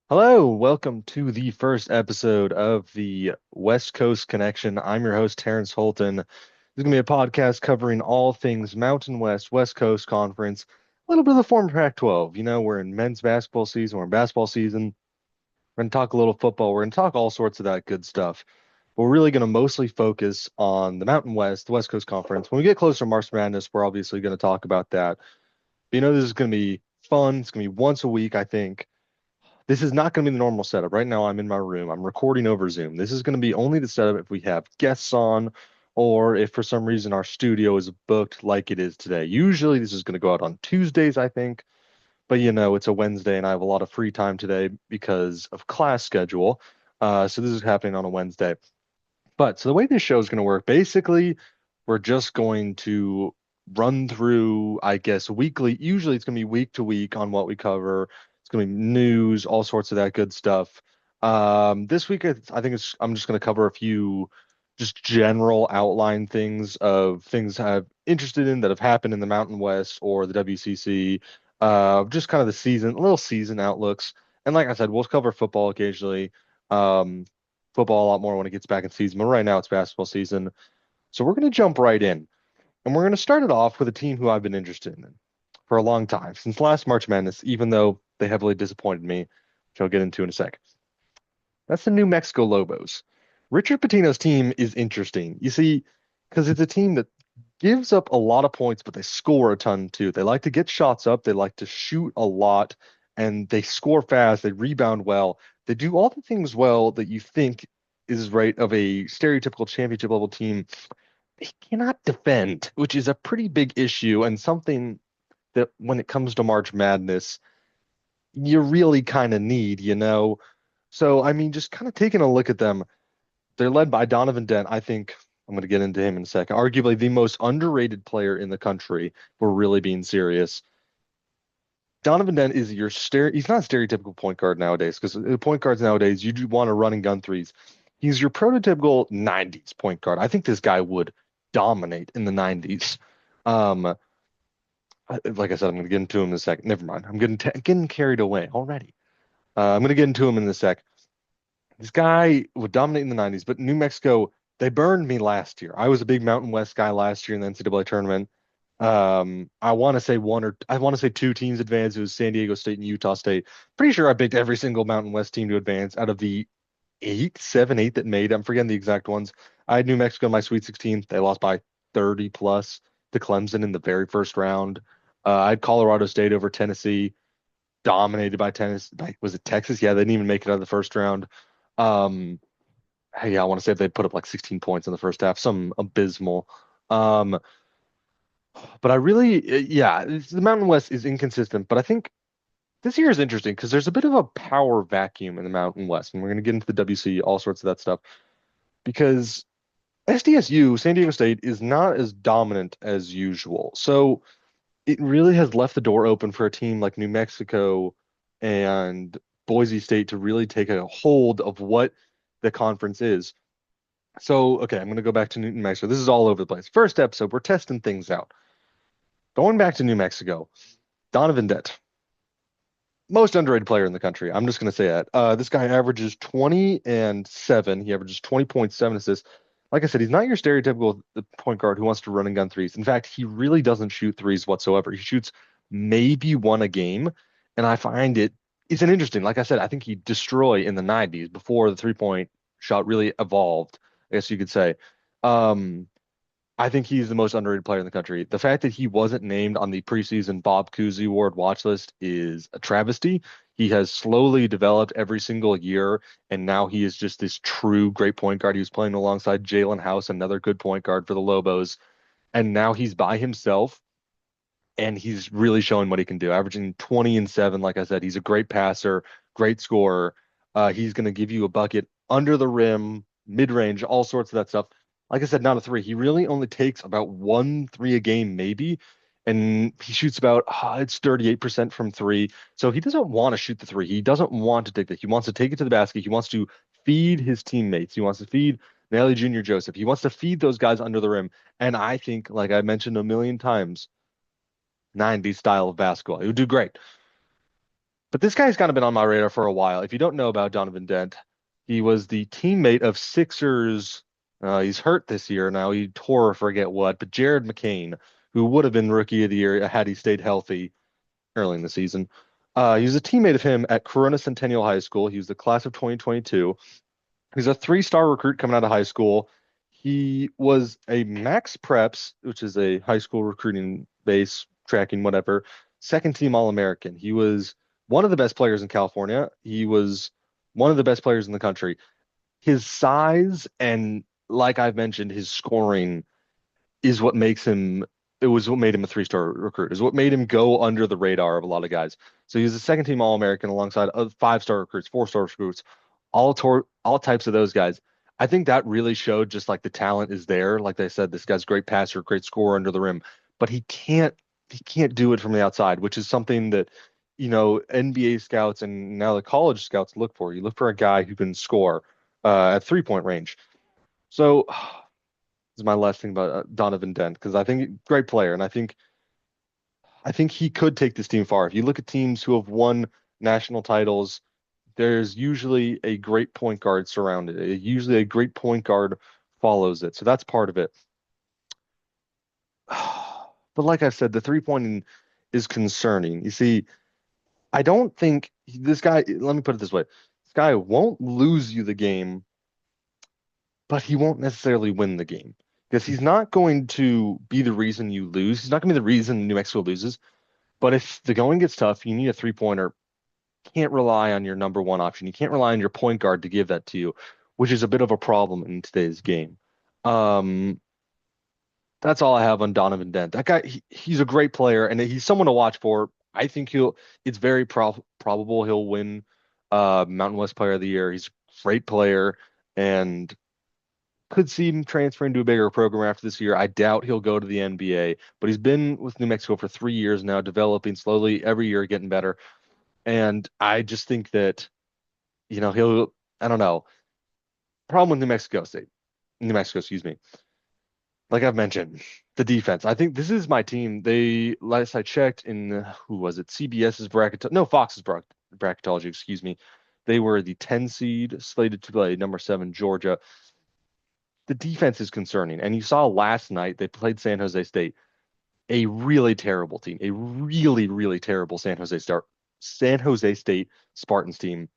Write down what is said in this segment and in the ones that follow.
Hello, welcome to the first episode of the West Coast Connection. I'm your host, Terrence Holton. This is going to be a podcast covering all things Mountain West, West Coast Conference, a little bit of the former Pac-12. We're in men's basketball season, we're in basketball season. We're going to talk a little football, we're going to talk all sorts of that good stuff. But we're really going to mostly focus on the Mountain West, the West Coast Conference. When we get closer to March Madness, we're obviously going to talk about that. But this is going to be fun. It's going to be once a week, I think. This is not going to be the normal setup. Right now, I'm in my room. I'm recording over Zoom. This is going to be only the setup if we have guests on, or if for some reason our studio is booked like it is today. Usually, this is going to go out on Tuesdays, I think. But it's a Wednesday, and I have a lot of free time today because of class schedule. So this is happening on a Wednesday. But so the way this show is going to work, basically, we're just going to run through, I guess, weekly. Usually it's going to be week to week on what we cover. It's going to be news, all sorts of that good stuff. This week, I'm just going to cover a few just general outline things of things I'm interested in that have happened in the Mountain West or the WCC. Just kind of the season, little season outlooks. And like I said, we'll cover football occasionally. Um, Football a lot more when it gets back in season, but right now it's basketball season. So we're going to jump right in. And we're going to start it off with a team who I've been interested in for a long time, since last March Madness, even though they heavily disappointed me, which I'll get into in a sec. That's the New Mexico Lobos. Richard Pitino's team is interesting. You see, because it's a team that gives up a lot of points, but they score a ton too. They like to get shots up, they like to shoot a lot, and they score fast, they rebound well. They do all the things well that you think is right of a stereotypical championship level team. They cannot defend, which is a pretty big issue and something that when it comes to March Madness, you really kind of need. So, I mean, just kind of taking a look at them, they're led by Donovan Dent. I think I'm going to get into him in a second. Arguably the most underrated player in the country. We're really being serious. Donovan Dent is he's not a stereotypical point guard nowadays because point guards nowadays, you do want to run and gun threes. He's your prototypical 90s point guard. I think this guy would dominate in the 90s. Um, like I said, I'm going to get into him in a second. Never mind. I'm getting carried away already. I'm going to get into him in a sec. This guy would dominate in the 90s, but New Mexico, they burned me last year. I was a big Mountain West guy last year in the NCAA tournament. I want to say two teams advanced. It was San Diego State and Utah State. Pretty sure I picked every single Mountain West team to advance out of the eight that made. I'm forgetting the exact ones. I had New Mexico in my Sweet 16. They lost by 30 plus to Clemson in the very first round. I had Colorado State over Tennessee, dominated by Tennessee. Was it Texas? Yeah, they didn't even make it out of the first round. Um, hey, I want to say they put up like 16 points in the first half, some abysmal. Um, but I really, yeah, the Mountain West is inconsistent, but I think this year is interesting because there's a bit of a power vacuum in the Mountain West, and we're going to get into the WC, all sorts of that stuff, because SDSU, San Diego State, is not as dominant as usual. So it really has left the door open for a team like New Mexico and Boise State to really take a hold of what the conference is. So, okay, I'm going to go back to New Mexico. This is all over the place. First episode, we're testing things out. Going back to New Mexico, Donovan Dent, most underrated player in the country. I'm just going to say that. This guy averages 20 and 7. He averages 20.7 assists. Like I said, he's not your stereotypical point guard who wants to run and gun threes. In fact, he really doesn't shoot threes whatsoever. He shoots maybe one a game, and I find it's an interesting. Like I said, I think he destroy in the 90s before the three-point shot really evolved, I guess you could say. Um, I think he's the most underrated player in the country. The fact that he wasn't named on the preseason Bob Cousy Award watch list is a travesty. He has slowly developed every single year, and now he is just this true great point guard. He was playing alongside Jalen House, another good point guard for the Lobos, and now he's by himself, and he's really showing what he can do, averaging 20 and 7. Like I said, he's a great passer, great scorer. He's going to give you a bucket under the rim, mid range, all sorts of that stuff. Like I said, not a three. He really only takes about one three a game, maybe. And he shoots about, it's 38% from three. So he doesn't want to shoot the three. He doesn't want to take that. He wants to take it to the basket. He wants to feed his teammates. He wants to feed Nelly Jr. Joseph. He wants to feed those guys under the rim. And I think, like I mentioned a million times, 90s style of basketball. It would do great. But this guy's kind of been on my radar for a while. If you don't know about Donovan Dent, he was the teammate of Sixers. He's hurt this year now. He tore, forget what, but Jared McCain, who would have been Rookie of the Year had he stayed healthy early in the season. He was a teammate of him at Corona Centennial High School. He was the class of 2022. He's a three-star recruit coming out of high school. He was a Max Preps, which is a high school recruiting base, tracking, whatever, second team All-American. He was one of the best players in California. He was one of the best players in the country. His size and, like I've mentioned, his scoring is what makes him it was what made him a three-star recruit, is what made him go under the radar of a lot of guys. So he was a second team All-American alongside five-star recruits, four-star recruits, all types of those guys. I think that really showed just like the talent is there. Like they said, this guy's a great passer, great scorer under the rim, but he can't do it from the outside, which is something that NBA scouts and now the college scouts look for. You look for a guy who can score at 3-point range. So is my last thing about Donovan Dent because I think great player, and I think he could take this team far. If you look at teams who have won national titles, there's usually a great point guard surrounded it. Usually a great point guard follows it. So that's part of it. But like I said, the three-pointing is concerning. You see, I don't think this guy, let me put it this way. This guy won't lose you the game, but he won't necessarily win the game because he's not going to be the reason you lose. He's not going to be the reason New Mexico loses. But if the going gets tough, you need a three-pointer. Can't rely on your number one option. You can't rely on your point guard to give that to you, which is a bit of a problem in today's game. Um, that's all I have on Donovan Dent. That guy, he's a great player, and he's someone to watch for. I think it's very probable he'll win Mountain West Player of the Year. He's a great player, and could see him transferring to a bigger program after this year. I doubt he'll go to the NBA, but he's been with New Mexico for 3 years now, developing slowly every year, getting better. And I just think that, I don't know. Problem with New Mexico, excuse me. Like I've mentioned, the defense. I think this is my team. Last I checked in, who was it? CBS's bracket, no, Fox's bracketology, excuse me. They were the 10 seed slated to play number 7 Georgia. The defense is concerning. And you saw last night they played San Jose State, a really terrible team, a really, really terrible San Jose State Spartans team.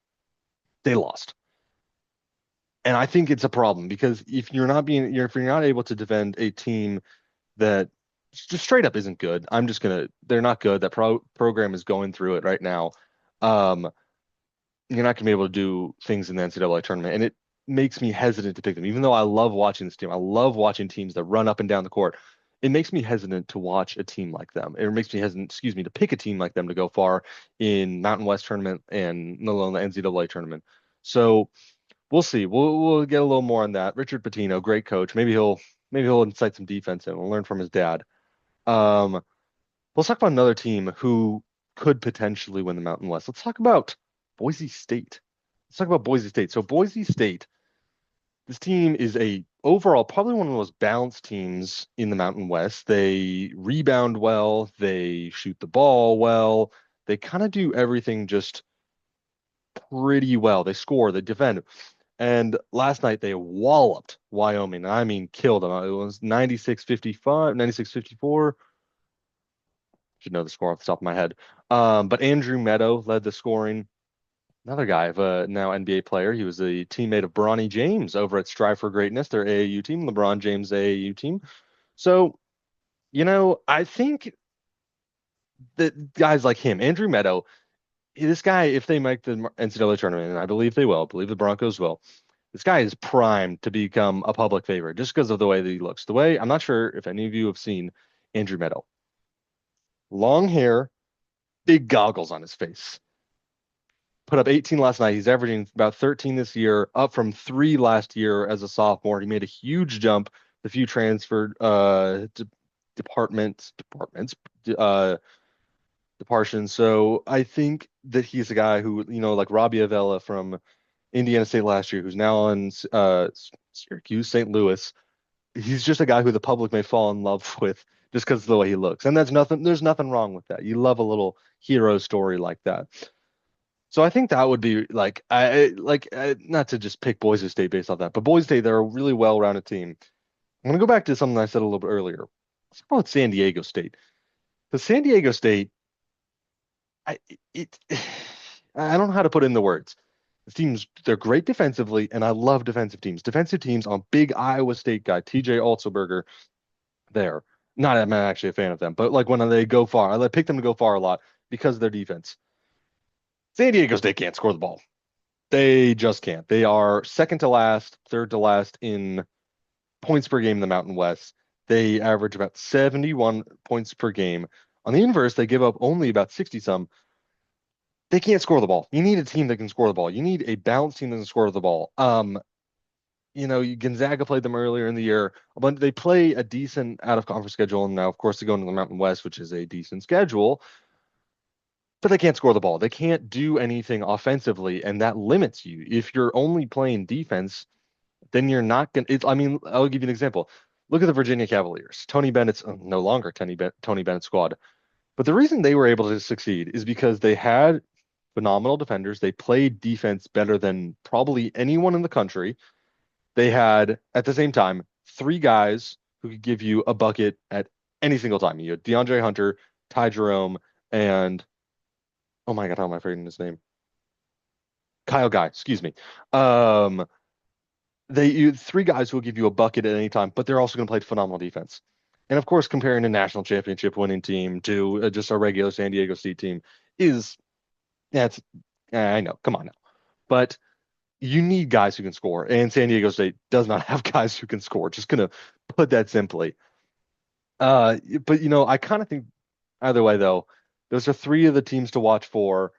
They lost. And I think it's a problem because if you're not able to defend a team that just straight up isn't good, they're not good. That program is going through it right now. Um, you're not going to be able to do things in the NCAA tournament. And it makes me hesitant to pick them, even though I love watching this team. I love watching teams that run up and down the court. It makes me hesitant to watch a team like them. It makes me hesitant, excuse me, to pick a team like them to go far in Mountain West tournament and let alone the NCAA tournament. So we'll see. We'll get a little more on that. Richard Pitino, great coach. Maybe he'll incite some defense and we'll learn from his dad. Um, let's talk about another team who could potentially win the Mountain West. Let's talk about Boise State. Let's talk about Boise State. So Boise State, this team is a overall probably one of the most balanced teams in the Mountain West. They rebound well, they shoot the ball well, they kind of do everything just pretty well. They score, they defend. And last night they walloped Wyoming. I mean, killed them. It was 96-55, 96-54. Should know the score off the top of my head. But Andrew Meadow led the scoring. Another guy of a now NBA player. He was a teammate of Bronny James over at Strive for Greatness, their AAU team, LeBron James AAU team. So, I think that guys like him, Andrew Meadow, this guy, if they make the NCAA tournament, and I believe they will, I believe the Broncos will, this guy is primed to become a public favorite just because of the way that he looks. I'm not sure if any of you have seen Andrew Meadow. Long hair, big goggles on his face. Put up 18 last night. He's averaging about 13 this year, up from 3 last year as a sophomore. He made a huge jump. The few transferred departions. So I think that he's a guy who, like Robbie Avella from Indiana State last year, who's now on Syracuse, St. Louis. He's just a guy who the public may fall in love with just because of the way he looks. And there's nothing wrong with that. You love a little hero story like that. So I think that would be like not to just pick Boise State based off that, but Boise State, they're a really well-rounded team. I'm gonna go back to something I said a little bit earlier. Let's call it San Diego State. The San Diego State, I it I don't know how to put it into words. The teams, they're great defensively, and I love defensive teams. Defensive teams on big Iowa State guy, TJ Alzberger, there. Not I'm not actually a fan of them, but like when they go far, I pick them to go far a lot because of their defense. San Diego State can't score the ball. They just can't. They are second to last, third to last in points per game in the Mountain West. They average about 71 points per game. On the inverse, they give up only about 60 some. They can't score the ball. You need a team that can score the ball. You need a balanced team that can score the ball. Gonzaga played them earlier in the year, but they play a decent out of conference schedule. And now, of course, they go into the Mountain West, which is a decent schedule, but they can't score the ball. They can't do anything offensively, and that limits you. If you're only playing defense, then you're not going to. I mean, I'll give you an example. Look at the Virginia Cavaliers. Tony Bennett's no longer Tony Bennett squad. But the reason they were able to succeed is because they had phenomenal defenders. They played defense better than probably anyone in the country. They had, at the same time, three guys who could give you a bucket at any single time. You had DeAndre Hunter, Ty Jerome, and oh my God, how am I forgetting his name? Kyle Guy, excuse me. Um, three guys who will give you a bucket at any time, but they're also going to play phenomenal defense. And of course, comparing a national championship winning team to just a regular San Diego State team is that's I know, come on now, but you need guys who can score, and San Diego State does not have guys who can score. Just gonna put that simply. But I kind of think either way though, those are three of the teams to watch for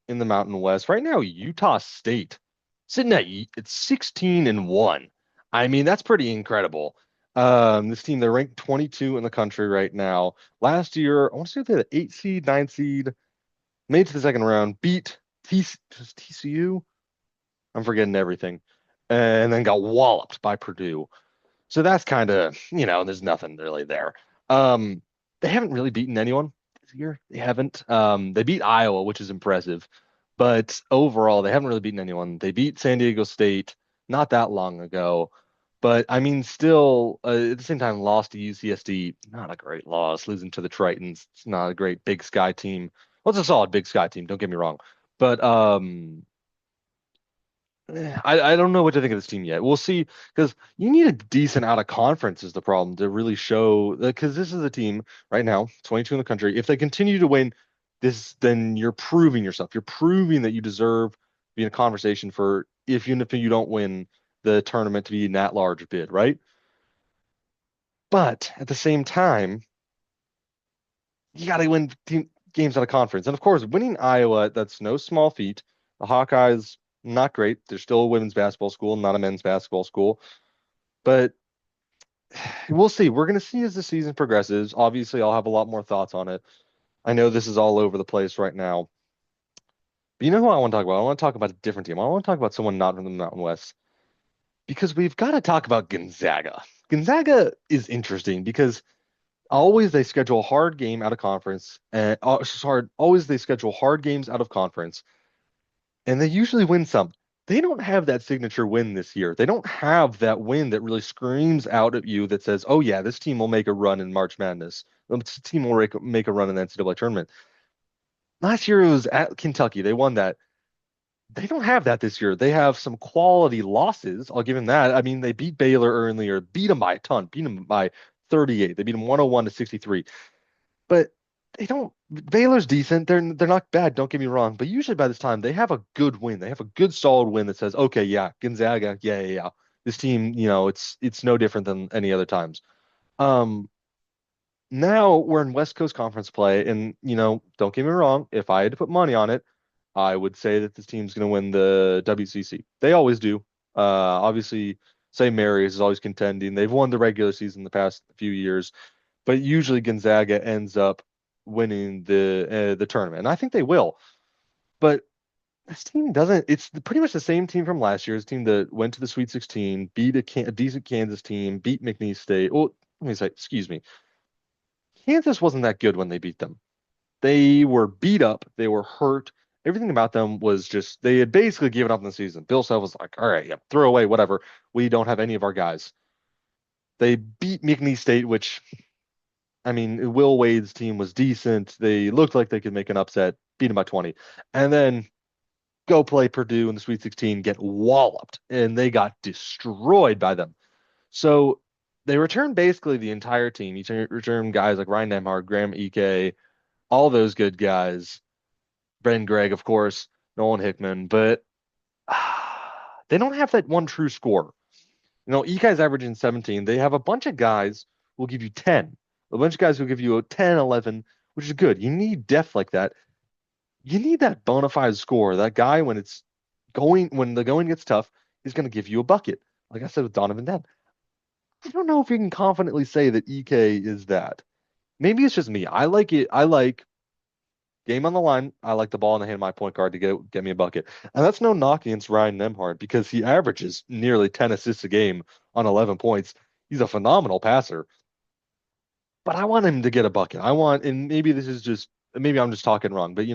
in the Mountain West. Right now, Utah State sitting at 16-1. I mean, that's pretty incredible. This team, they're ranked 22 in the country right now. Last year, I want to say they had an 8 seed, 9 seed, made it to the second round, beat TCU. I'm forgetting everything. And then got walloped by Purdue. So that's kind of, there's nothing really there. Um, they haven't really beaten anyone this year. They haven't. They beat Iowa, which is impressive, but overall, they haven't really beaten anyone. They beat San Diego State not that long ago, but I mean, still at the same time, lost to UCSD. Not a great loss. Losing to the Tritons. It's not a great Big Sky team. Well, it's a solid Big Sky team. Don't get me wrong, but I don't know what to think of this team yet. We'll see because you need a decent out of conference is the problem to really show because this is a team right now, 22 in the country. If they continue to win this, then you're proving yourself. You're proving that you deserve to be in a conversation for if even if you don't win the tournament to be in that large bid, right? But at the same time, you got to win games out of conference. And of course, winning Iowa, that's no small feat. The Hawkeyes, not great. They're still a women's basketball school, not a men's basketball school. But we'll see. We're going to see as the season progresses. Obviously, I'll have a lot more thoughts on it. I know this is all over the place right now. But you know who I want to talk about? I want to talk about a different team. I want to talk about someone not from the Mountain West because we've got to talk about Gonzaga. Gonzaga is interesting because always they schedule a hard game out of conference and always they schedule hard games out of conference and they usually win some. They don't have that signature win this year. They don't have that win that really screams out at you that says, "Oh yeah, this team will make a run in March Madness. This team will make a run in the NCAA tournament." Last year it was at Kentucky. They won that. They don't have that this year. They have some quality losses. I'll give them that. I mean, they beat Baylor earlier, beat them by a ton, beat them by 38. They beat them 101 to 63. But they don't. Baylor's decent. They're not bad. Don't get me wrong. But usually by this time they have a good win. They have a good solid win that says, okay, yeah, Gonzaga, yeah. This team, it's no different than any other times. Um, Now we're in West Coast Conference play, and don't get me wrong. If I had to put money on it, I would say that this team's going to win the WCC. They always do. Obviously, St. Mary's is always contending. They've won the regular season the past few years, but usually Gonzaga ends up winning the tournament, and I think they will. But this team doesn't. It's pretty much the same team from last year's team that went to the Sweet 16, beat a decent Kansas team, beat McNeese State. Well, let me say, excuse me. Kansas wasn't that good when they beat them. They were beat up, they were hurt, Everything about them was just they had basically given up in the season. Bill Self was like, all right, yeah, throw away, whatever. We don't have any of our guys. They beat McNeese State, which I mean, Will Wade's team was decent. They looked like they could make an upset, beat them by 20. And then go play Purdue in the Sweet 16, get walloped, and they got destroyed by them. So they returned basically the entire team. You return guys like Ryan Nemhard, Graham Ike, all those good guys. Brendan Gregg, of course, Nolan Hickman, but they don't have that one true scorer. Ike's averaging 17. They have a bunch of guys who will give you 10. A bunch of guys who will give you a 10, 11, which is good. You need depth like that. You need that bona fide scorer. That guy, when the going gets tough, he's going to give you a bucket. Like I said with Donovan Dent. I don't know if we can confidently say that EK is that. Maybe it's just me. I like it. I like game on the line. I like the ball in the hand of my point guard to get me a bucket. And that's no knock against Ryan Nemhard because he averages nearly 10 assists a game on 11 points. He's a phenomenal passer. But I want him to get a bucket. And maybe I'm just talking wrong, but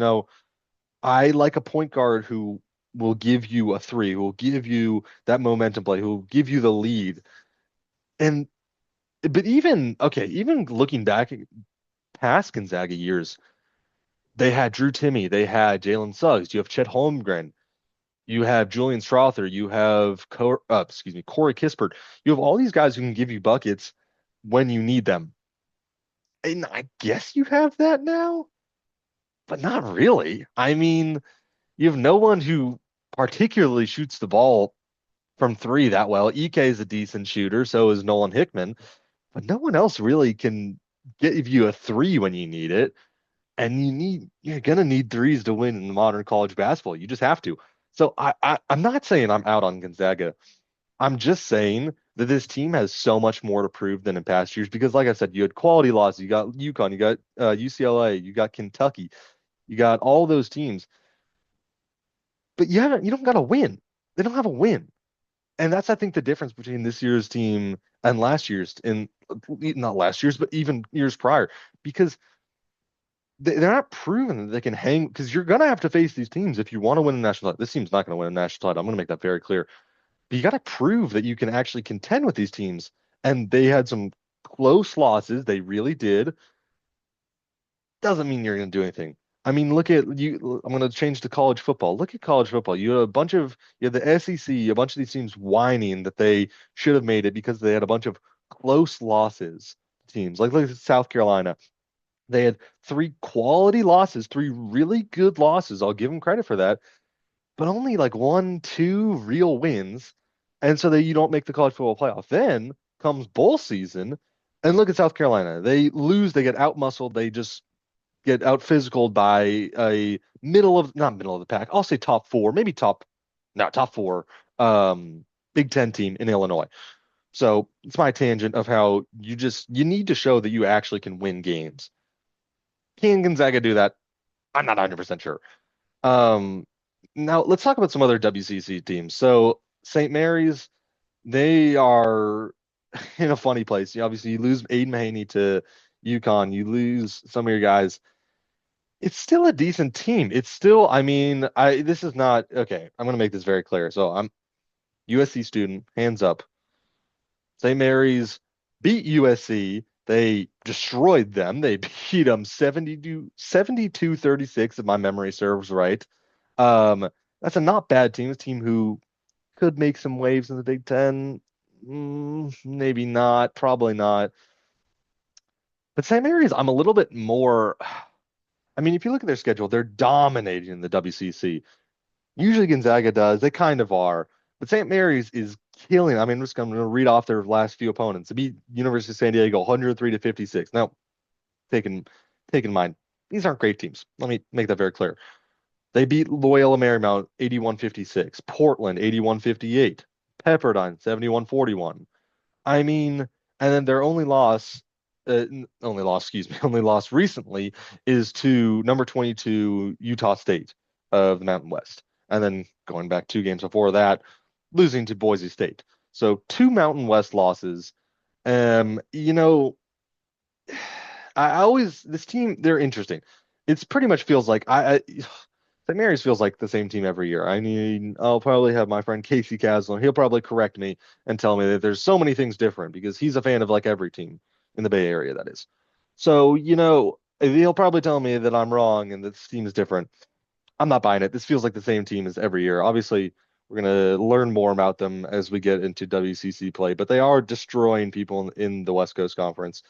I like a point guard who will give you a three, who will give you that momentum play, who will give you the lead. And but even looking back past Gonzaga years, they had Drew Timme, they had Jalen Suggs, you have Chet Holmgren, you have Julian Strother, you have Corey Kispert. You have all these guys who can give you buckets when you need them. And I guess you have that now, but not really. I mean, you have no one who particularly shoots the ball from three that well. EK is a decent shooter, so is Nolan Hickman, but no one else really can give you a three when you need it. And you're gonna need threes to win in modern college basketball. You just have to. So I'm not saying I'm out on Gonzaga. I'm just saying that this team has so much more to prove than in past years because, like I said, you had quality losses. You got UConn, you got UCLA, you got Kentucky, you got all those teams, but you don't got to win. They don't have a win. And that's, I think, the difference between this year's team and last year's, and not last year's, but even years prior, because they're not proven that they can hang. Because you're gonna have to face these teams if you want to win a national title. This team's not going to win a national title. I'm going to make that very clear. But you got to prove that you can actually contend with these teams. And they had some close losses. They really did. Doesn't mean you're going to do anything. I mean, look at you. I'm going to change to college football. Look at college football. You have the SEC, a bunch of these teams whining that they should have made it because they had a bunch of close losses teams. Like look at South Carolina. They had three quality losses, three really good losses. I'll give them credit for that, but only like one, two real wins. And so that you don't make the college football playoff. Then comes bowl season, and look at South Carolina. They lose, they get out muscled, they just get out physicaled by a not middle of the pack. I'll say top four, maybe top four, Big Ten team in Illinois. So it's my tangent of how you need to show that you actually can win games. Can Gonzaga do that? I'm not 100% sure. Um, Now let's talk about some other WCC teams. So St. Mary's, they are in a funny place. Obviously, you lose Aiden Mahaney to UConn, you lose some of your guys. It's still a decent team. It's still, I mean, this is not okay. I'm gonna make this very clear. So I'm USC student, hands up. St. Mary's beat USC. They destroyed them. They beat them 72-36, if my memory serves right. That's a not bad team. A team who could make some waves in the Big Ten. Maybe not, probably not. But St. Mary's, I'm a little bit more. I mean, if you look at their schedule, they're dominating the WCC. Usually Gonzaga does. They kind of are. But St. Mary's is killing. I mean, I'm going to read off their last few opponents. They beat University of San Diego 103-56. Now, taking in mind, these aren't great teams. Let me make that very clear. They beat Loyola Marymount 81-56, Portland 81-58, Pepperdine 71-41. I mean, and then their only loss recently is to number 22 Utah State of the Mountain West. And then going back two games before that, losing to Boise State. So two Mountain West losses. You know, this team, they're interesting. It's pretty much feels like St. Mary's feels like the same team every year. I mean, I'll probably have my friend Casey Caslen. He'll probably correct me and tell me that there's so many things different because he's a fan of like every team in the Bay Area, that is. So, he'll probably tell me that I'm wrong and that this team is different. I'm not buying it. This feels like the same team as every year. Obviously, we're going to learn more about them as we get into WCC play, but they are destroying people in the West Coast Conference.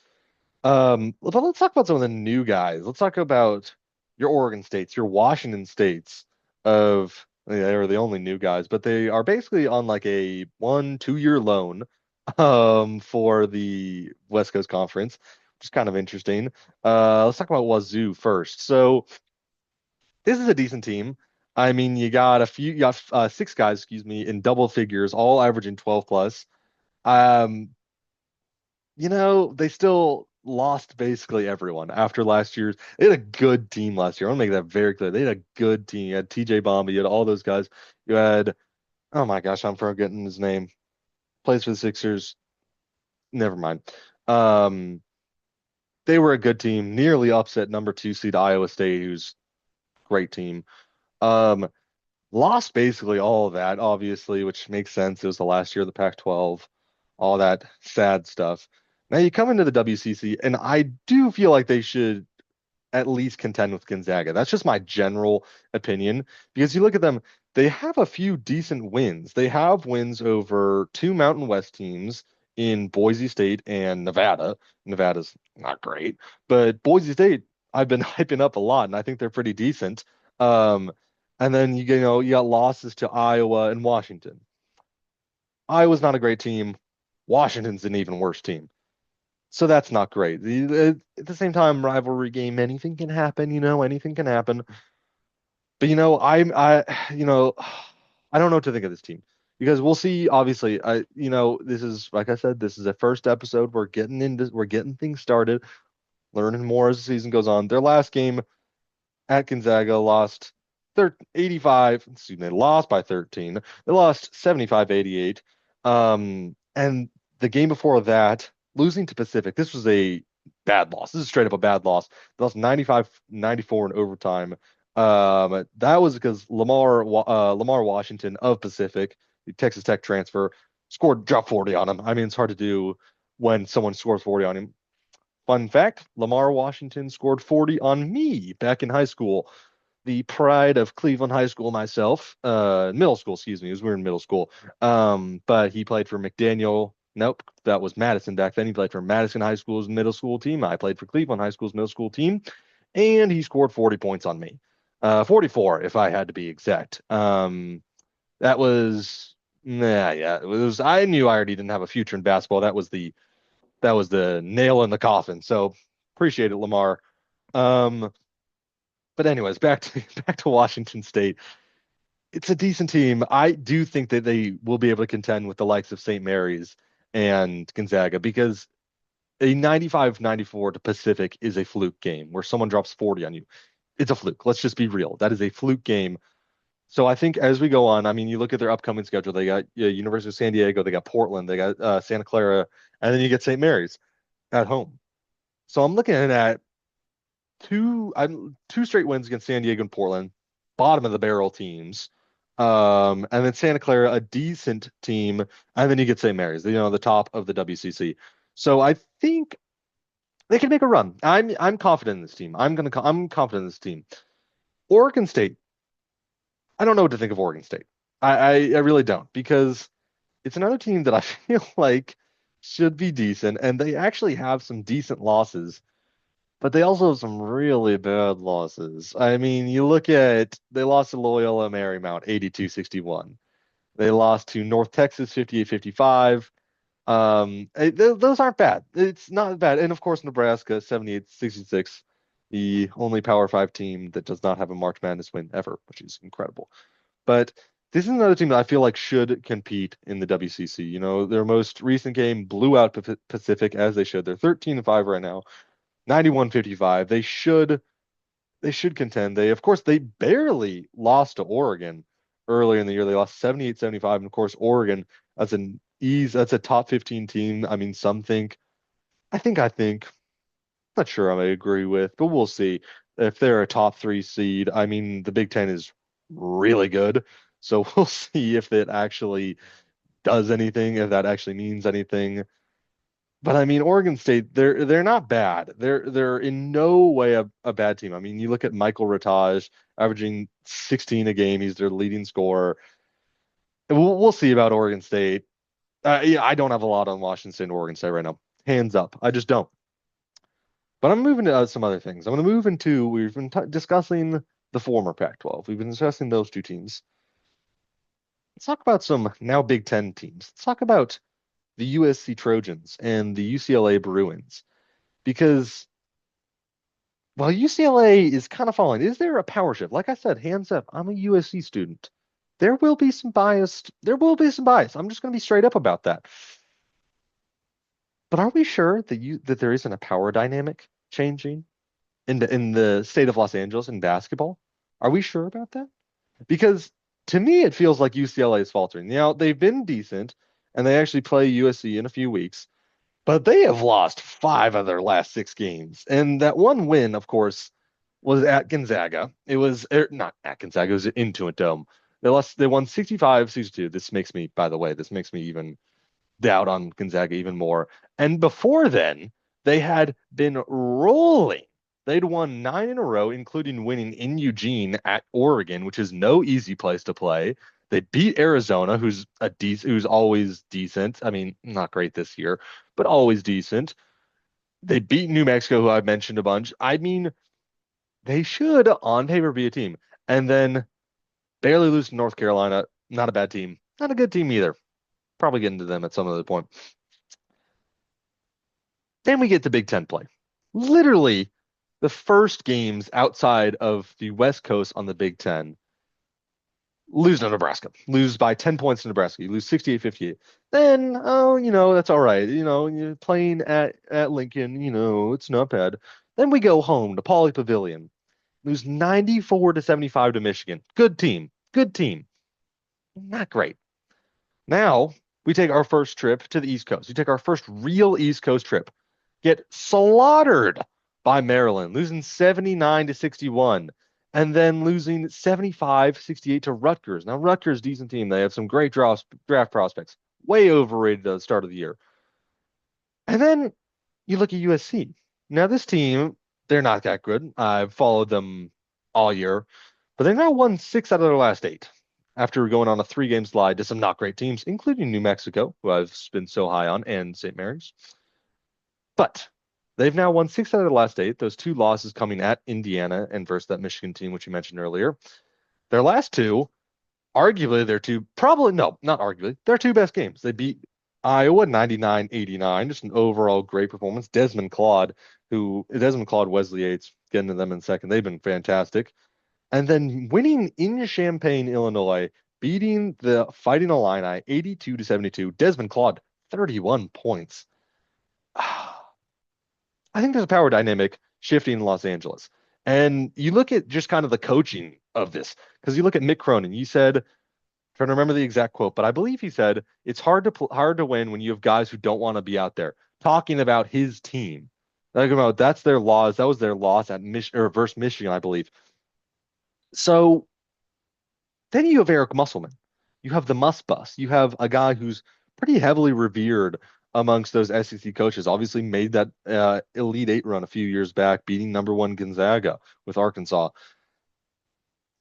But let's talk about some of the new guys. Let's talk about your Oregon States, your Washington States of they are the only new guys, but they are basically on like a 1, 2 year loan for the West Coast Conference, which is kind of interesting. Let's talk about Wazoo first. So this is a decent team. I mean, you got six guys, excuse me, in double figures, all averaging 12 plus. Um, they still lost basically everyone after last year's. They had a good team last year. I want to make that very clear. They had a good team. You had TJ Bomba, you had all those guys. You had, oh my gosh, I'm forgetting his name. Plays for the Sixers. Never mind. Um, they were a good team, nearly upset number 2 seed Iowa State, who's a great team. Um, Lost basically all of that, obviously, which makes sense. It was the last year of the Pac-12, all that sad stuff. Now you come into the WCC, and I do feel like they should at least contend with Gonzaga. That's just my general opinion because you look at them, they have a few decent wins. They have wins over two Mountain West teams in Boise State and Nevada. Nevada's not great, but Boise State I've been hyping up a lot, and I think they're pretty decent. Um, and then you got losses to Iowa and Washington. Iowa's not a great team. Washington's an even worse team. So that's not great. At the same time, rivalry game, anything can happen, anything can happen. But I don't know what to think of this team because we'll see. Obviously, this is like I said, this is a first episode. We're getting things started, learning more as the season goes on. Their last game at Gonzaga lost 85, excuse me, lost by 13. They lost 75-88. And the game before that, losing to Pacific, this was a bad loss. This is straight up a bad loss. They lost 95-94 in overtime. That was because Lamar Washington of Pacific, the Texas Tech transfer, dropped 40 on him. I mean, it's hard to do when someone scores 40 on him. Fun fact, Lamar Washington scored 40 on me back in high school. The pride of Cleveland High School myself, middle school, excuse me, it was we were in middle school. But he played for McDaniel. Nope, that was Madison back then. He played for Madison High School's middle school team. I played for Cleveland High School's middle school team, and he scored 40 points on me. 44 if I had to be exact. That was yeah, it was I knew I already didn't have a future in basketball. That was the nail in the coffin. So appreciate it, Lamar. Um, but anyways, back to back to Washington State. It's a decent team. I do think that they will be able to contend with the likes of St. Mary's and Gonzaga because a 95-94 to Pacific is a fluke game where someone drops 40 on you. It's a fluke. Let's just be real. That is a fluke game. So I think as we go on, I mean, you look at their upcoming schedule. They got University of San Diego, they got Portland, they got Santa Clara, and then you get St. Mary's at home. So I'm looking at two straight wins against San Diego and Portland, bottom of the barrel teams. And then Santa Clara, a decent team, and then you get St. Mary's, the top of the WCC. So I think they can make a run. I'm confident in this team. I'm confident in this team. Oregon State. I don't know what to think of Oregon State. I really don't because it's another team that I feel like should be decent, and they actually have some decent losses. But they also have some really bad losses. I mean, they lost to Loyola Marymount 82-61. They lost to North Texas 58-55. Those aren't bad. It's not bad. And of course, Nebraska 78-66, the only Power 5 team that does not have a March Madness win ever, which is incredible. But this is another team that I feel like should compete in the WCC. Their most recent game blew out Pacific as they should. They're 13-5 right now. 91-55. They should contend. Of course, they barely lost to Oregon earlier in the year. They lost 78-75. And of course, Oregon, that's a top 15 team. I mean, some think, I think, not sure I may agree with, but we'll see. if they're a top three seed, I mean, the Big Ten is really good. So we'll see if it actually does anything, if that actually means anything. But I mean, Oregon State, they're not bad. They're in no way a bad team. I mean, you look at Michael Rataj averaging 16 a game. He's their leading scorer. We'll see about Oregon State. Yeah, I don't have a lot on Washington State and Oregon State right now. Hands up. I just don't. But I'm moving to some other things. I'm going to move into, we've been discussing the former Pac-12. We've been discussing those two teams. Let's talk about some now Big Ten teams. Let's talk about the USC Trojans and the UCLA Bruins. Because while UCLA is kind of falling, is there a power shift? Like I said, hands up, I'm a USC student. There will be some bias. There will be some bias. I'm just going to be straight up about that. But are we sure that there isn't a power dynamic changing in the state of Los Angeles in basketball? Are we sure about that? Because to me, it feels like UCLA is faltering. Now, they've been decent, and they actually play USC in a few weeks, but they have lost five of their last six games. And that one win, of course, was at Gonzaga. It was not at Gonzaga, it was at Intuit Dome. They won 65-62. This makes me, by the way, this makes me even doubt on Gonzaga even more. And before then, they had been rolling. They'd won nine in a row, including winning in Eugene at Oregon, which is no easy place to play. They beat Arizona, who's always decent. I mean, not great this year, but always decent. They beat New Mexico, who I've mentioned a bunch. I mean, they should, on paper, be a team. And then barely lose to North Carolina. Not a bad team. Not a good team either. Probably get into them at some other point. Then we get to Big Ten play. Literally, the first games outside of the West Coast on the Big Ten lose to Nebraska. Lose by 10 points to Nebraska. You lose 68-58. Then, oh, that's all right. You're playing at Lincoln, it's not bad. Then we go home to Pauley Pavilion. Lose 94-75 to Michigan. Good team. Good team. Not great. Now we take our first trip to the East Coast. We take our first real East Coast trip. Get slaughtered by Maryland, losing 79-61, and then losing 75-68 to Rutgers. Now, Rutgers, decent team. They have some great draft prospects. Way overrated at the start of the year. And then you look at USC. Now, this team, they're not that good. I've followed them all year, but they now won six out of their last eight after going on a three-game slide to some not great teams, including New Mexico, who I've been so high on, and St. Mary's. But they've now won six out of the last eight. Those two losses coming at Indiana and versus that Michigan team, which you mentioned earlier. Their last two, arguably their two, probably, no, not arguably, their two best games. They beat Iowa 99-89, just an overall great performance. Desmond Claude, Wesley Yates, getting to them in second. They've been fantastic. And then winning in Champaign, Illinois, beating the Fighting Illini 82-72. Desmond Claude, 31 points. I think there's a power dynamic shifting in Los Angeles. And you look at just kind of the coaching of this, because you look at Mick Cronin. You said, trying to remember the exact quote, but I believe he said it's hard to win when you have guys who don't want to be out there talking about his team. Talking about that's their loss. That was their loss at versus Michigan, I believe. So then you have Eric Musselman. You have the Must Bus. You have a guy who's pretty heavily revered amongst those SEC coaches. Obviously made that Elite Eight run a few years back, beating number one Gonzaga with Arkansas.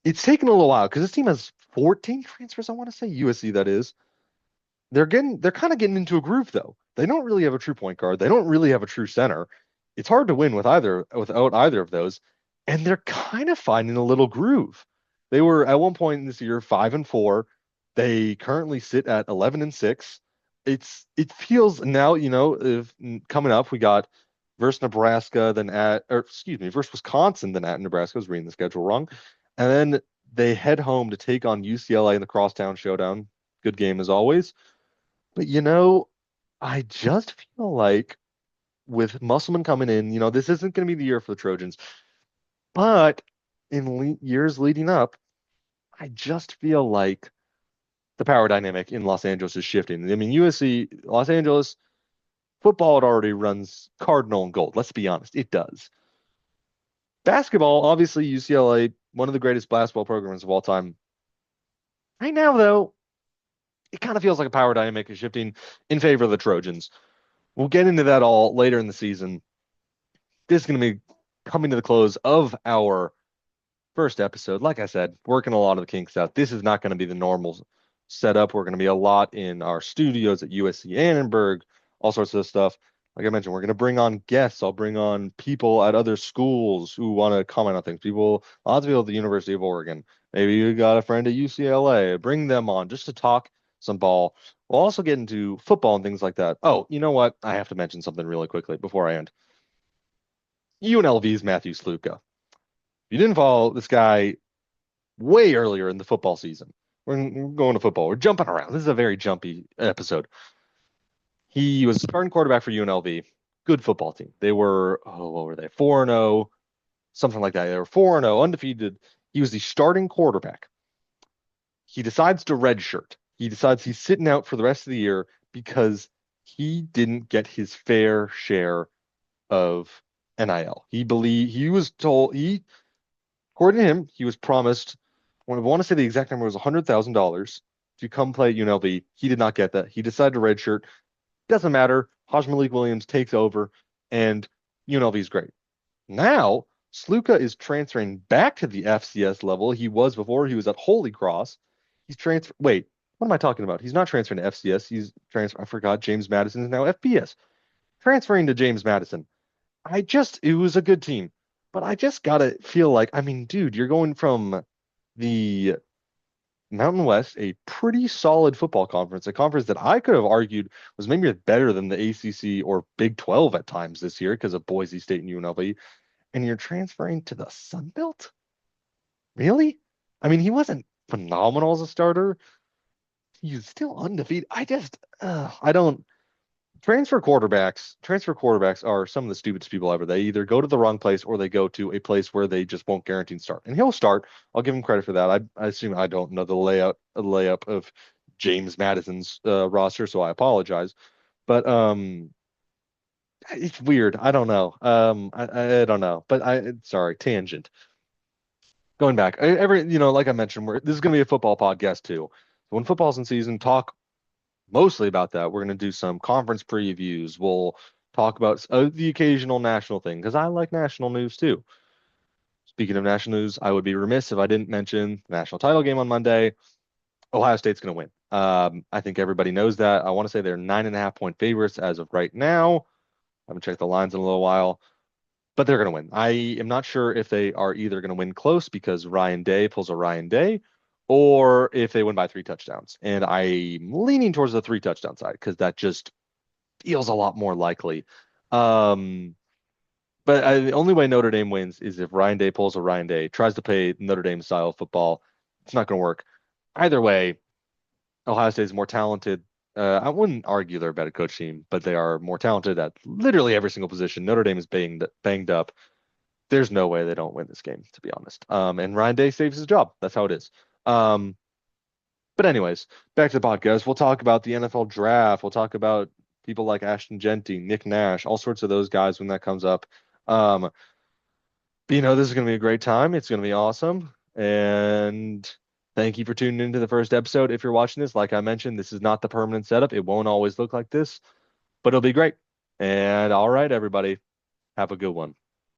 It's taken a little while because this team has 14 transfers, I want to say, USC that is. They're kind of getting into a groove though. They don't really have a true point guard. They don't really have a true center. It's hard to win without either of those. And they're kind of finding a little groove. They were at one point in this year 5-4. They currently sit at 11-6. It feels now, if coming up, we got versus Nebraska, versus Wisconsin, then at Nebraska. I was reading the schedule wrong. And then they head home to take on UCLA in the Crosstown Showdown. Good game as always. But, I just feel like with Musselman coming in, this isn't going to be the year for the Trojans. But in years leading up, I just feel like the power dynamic in Los Angeles is shifting. I mean, Los Angeles, football, it already runs cardinal and gold. Let's be honest, it does. Basketball, obviously UCLA, one of the greatest basketball programs of all time. Right now, though, it kind of feels like a power dynamic is shifting in favor of the Trojans. We'll get into that all later in the season. This is going to be coming to the close of our first episode. Like I said, working a lot of the kinks out. This is not going to be the normal setup. We're going to be a lot in our studios at USC Annenberg, all sorts of stuff. Like I mentioned, we're going to bring on guests. I'll bring on people at other schools who want to comment on things. Lots of people at the University of Oregon. Maybe you got a friend at UCLA. Bring them on just to talk some ball. We'll also get into football and things like that. Oh, you know what? I have to mention something really quickly before I end. UNLV's Matthew Sluka. You didn't follow this guy way earlier in the football season. We're going to football. We're jumping around. This is a very jumpy episode. He was starting quarterback for UNLV. Good football team. They were, what were they? 4-0, something like that. They were 4-0, undefeated. He was the starting quarterback. He decides to redshirt. He decides he's sitting out for the rest of the year because he didn't get his fair share of NIL. He was told, according to him, he was promised, I want to say the exact number was $100,000 to come play at UNLV. He did not get that. He decided to redshirt. Doesn't matter. Haj Malik Williams takes over, and UNLV is great. Now, Sluka is transferring back to the FCS level he was before. He was at Holy Cross. He's transfer. Wait, what am I talking about? He's not transferring to FCS. I forgot. James Madison is now FBS. Transferring to James Madison. It was a good team, but I just gotta feel like, I mean, dude, you're going from the Mountain West, a pretty solid football conference, a conference that I could have argued was maybe better than the ACC or Big 12 at times this year because of Boise State and UNLV, and you're transferring to the Sun Belt? Really? I mean, he wasn't phenomenal as a starter. He's still undefeated. I don't. Transfer quarterbacks are some of the stupidest people ever. They either go to the wrong place or they go to a place where they just won't guarantee start. And he'll start. I'll give him credit for that. I assume I don't know the layup of James Madison's roster, so I apologize. But it's weird. I don't know. I don't know. But sorry, tangent. Going back, like I mentioned, this is going to be a football podcast too. When football's in season, talk mostly about that. We're going to do some conference previews. We'll talk about the occasional national thing because I like national news too. Speaking of national news, I would be remiss if I didn't mention the national title game on Monday. Ohio State's going to win. I think everybody knows that. I want to say they're 9.5-point favorites as of right now. I haven't checked the lines in a little while, but they're going to win. I am not sure if they are either going to win close because Ryan Day pulls a Ryan Day, or if they win by 3 touchdowns. And I'm leaning towards the 3 touchdown side because that just feels a lot more likely. But the only way Notre Dame wins is if Ryan Day pulls a Ryan Day, tries to play Notre Dame style football. It's not going to work. Either way, Ohio State is more talented. I wouldn't argue they're a better coach team, but they are more talented at literally every single position. Notre Dame is banged up. There's no way they don't win this game, to be honest. And Ryan Day saves his job. That's how it is. But anyways, back to the podcast. We'll talk about the NFL draft. We'll talk about people like Ashton Genty, Nick Nash, all sorts of those guys when that comes up. But, this is going to be a great time. It's going to be awesome. And thank you for tuning into the first episode. If you're watching this, like I mentioned, this is not the permanent setup. It won't always look like this, but it'll be great. And all right, everybody, have a good one.